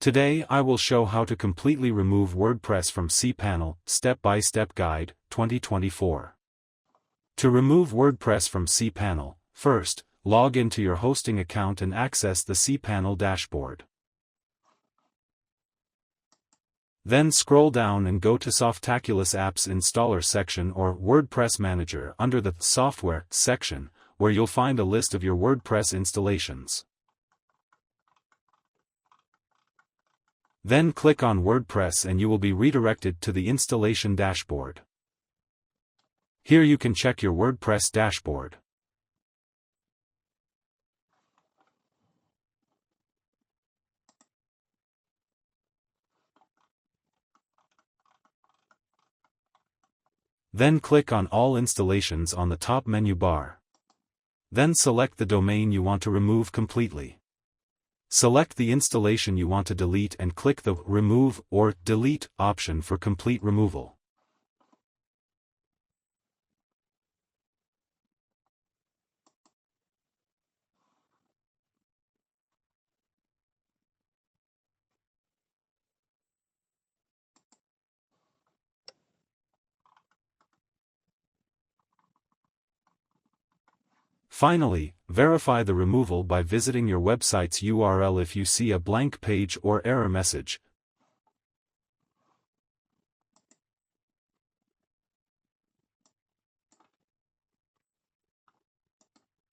Today I will show how to completely remove WordPress from cPanel, Step-by-Step Guide, 2024. To remove WordPress from cPanel, first, log into your hosting account and access the cPanel dashboard. Then scroll down and go to toSoftaculous Apps Installer section or WordPress Manager under the Software section, where you'll find a list of your WordPress installations. Then click on WordPress and you will be redirected to the installation dashboard. Here you can check your WordPress dashboard. Then click on All Installations on the top menu bar. Then select the domain you want to remove completely. Select the installation you want to delete and click the Remove or Delete option for complete removal. Finally, verify the removal by visiting your website's URL if you see a blank page or error message.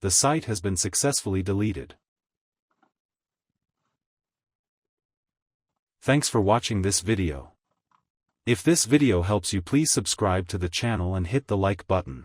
The site has been successfully deleted. Thanks for watching this video. If this video helps you, please subscribe to the channel and hit the like button.